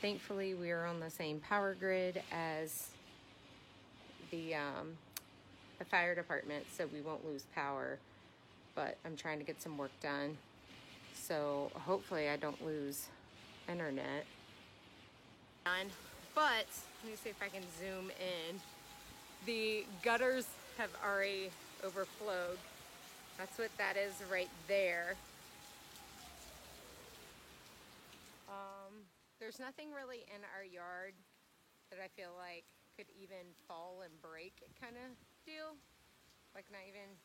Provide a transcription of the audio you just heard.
Thankfully, we are on the same power grid as the fire department, so we won't lose power. But I'm trying to get some work done, so hopefully I don't lose internet. But let me see if I can zoom in. The gutters have already overflowed. That's what that is right there. There's nothing really in our yard that I feel like could even fall and break kind of deal. Like not even